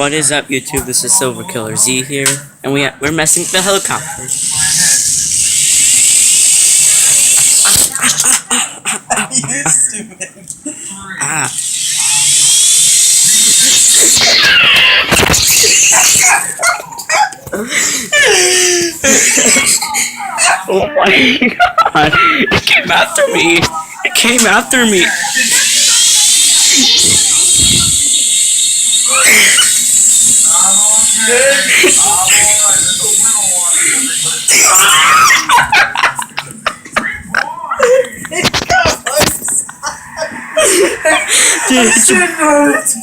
What is up, YouTube? This is Silver Killer Z here, and we're messing with the helicopter. You stupid. Oh my god! It came after me! It came after me!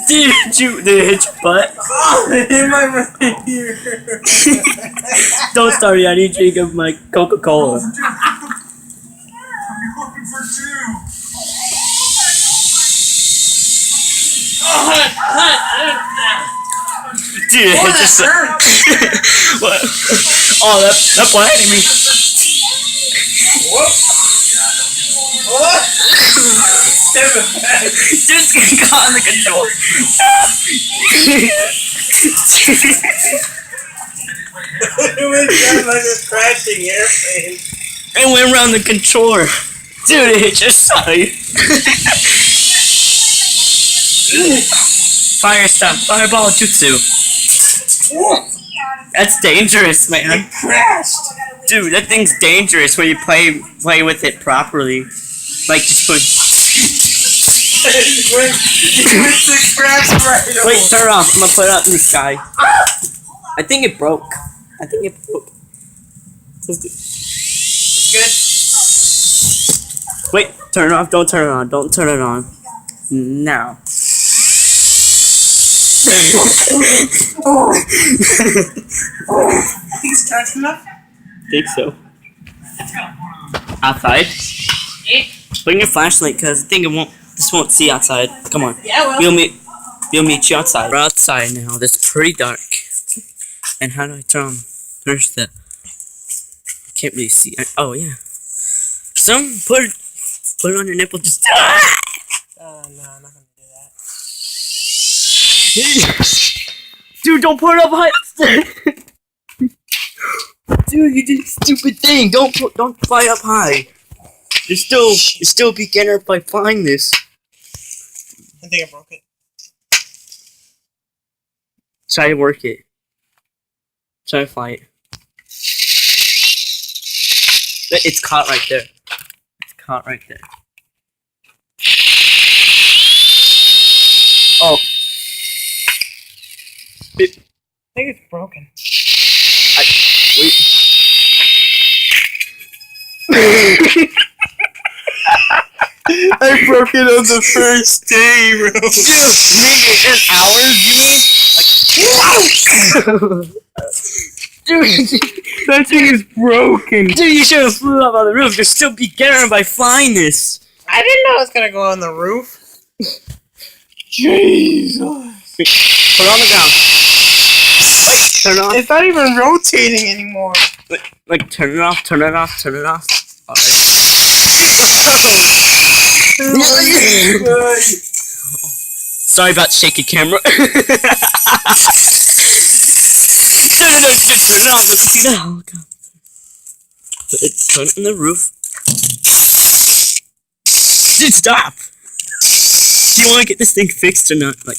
Did it hit your butt? In my right ear. Don't start it, I need you to give my Coca-Cola. I'm looking for two. Dude, it hit your What? Oh, that blinded me. What? Just get caught in the control. It went down like a crashing airplane. It went around the controller. Dude, it hit your side. Fire stuff. Fireball jutsu. That's dangerous, man. It crashed. Dude, that thing's dangerous when you play with it properly. Like, just put... It went to crash right over. Wait, turn it off. I'm gonna put it up in the sky. I think it broke. It's good. Wait, turn it off. Don't turn it on. Don't turn it on. Now. He's touching enough? Think so. Outside? Bring your flashlight, because I think this won't see outside. Come on. Yeah, well. We'll meet you outside. We're outside now. It's pretty dark. And how do I turn on? There's the... I can't really see. Oh, yeah. Some put it on your nipple. Just... No, I'm not gonna do that. Dude, don't put it up high. Dude, you did a stupid thing. Don't fly up high. You're still a beginner by flying this. I think I broke it. Try to work it. Try to fly it. It's caught right there. It's caught right there. Oh. I think it's broken. Wait. I broke it on the first day, bro. Dude, in hours, you mean? Dude, That thing is broken. dude, you should have flew up on the roof. You're still beginner by flying this. I didn't know it was gonna go on the roof. Jesus. Put it on the ground. Wait, turn it off. It's not even rotating anymore. Like, turn it off, turn it off, turn it off. Alright. Sorry about shaky camera. No, turn it off. Let me see the helicopter. Turn it on the roof. Dude, stop! Do you want to get this thing fixed or not? Like,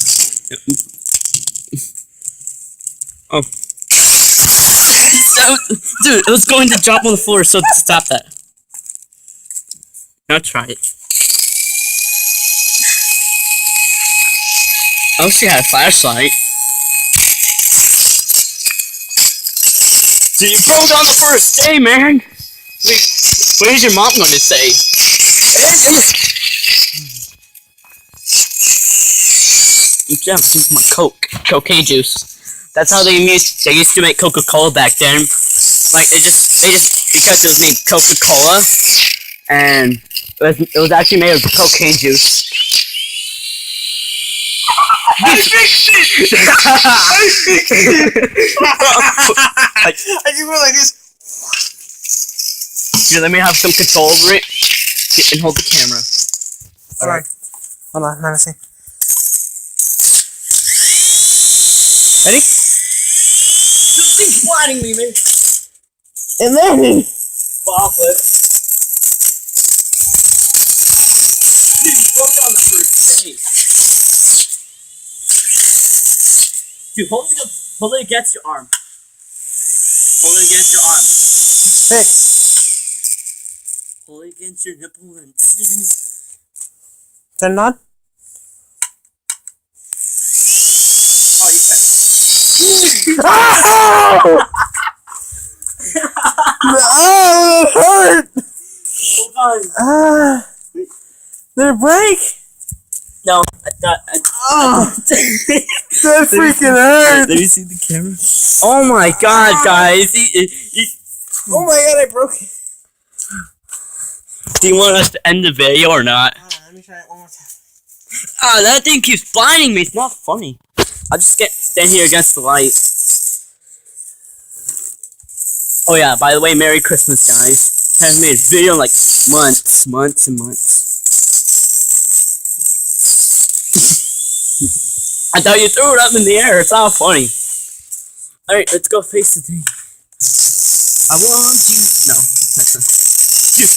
oh. So, dude, it was going to drop on the floor, so stop that. Now try it. Oh, she had a flashlight. Dude, you broke on the first day, man! Wait, what is your mom gonna say? Yeah, drink my cocaine juice. That's how they used to make Coca-Cola back then. Like, because it was named Coca-Cola, and it was actually made of cocaine juice. I fixed it! I fixed it! I just went like this. Here, let me have some control over it. And hold the camera. Alright. Hold on, let me see. Ready? Something's blinding me, man. And then Ball flip. Dude, you broke on the first face. Dude, hold it against your arm. Hold it against your arm. pick. Hold it against your nipple and Turn it on. oh, you can. Oh! Oh, it hurt. Hold on. Did it break? No, I thought. Oh, that freaking hurt. Let me see the camera. Oh my god, guys! Oh my god, I broke it. Do you want us to end the video or not? Let me try it one more time. Ah, that thing keeps blinding me. It's not funny. I'll just stand here against the light. Oh yeah, by the way, Merry Christmas, guys. I haven't made a video in like months and months. I thought you threw it up in the air. It's not funny. Alright, let's go face the thing. I want you. No. Dude,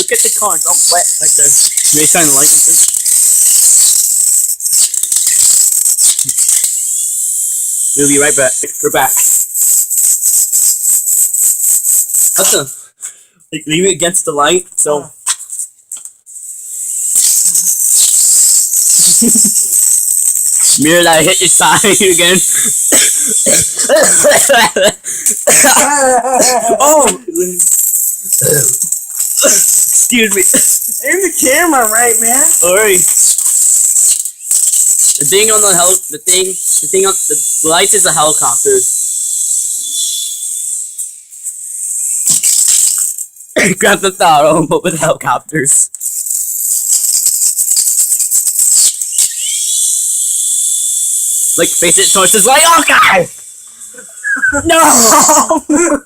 look at the car. It's all wet right there. Can you shine the light with this? We'll be right back. We're back. Awesome. Like, leave it against the light, so. Mirror that hit your side again. Oh! Excuse me. Aim the camera right, man. Sorry. The thing on the thing on the light is a helicopter. Grand Theft Auto, but with helicopters. Like, face it towards his light. Oh god! No!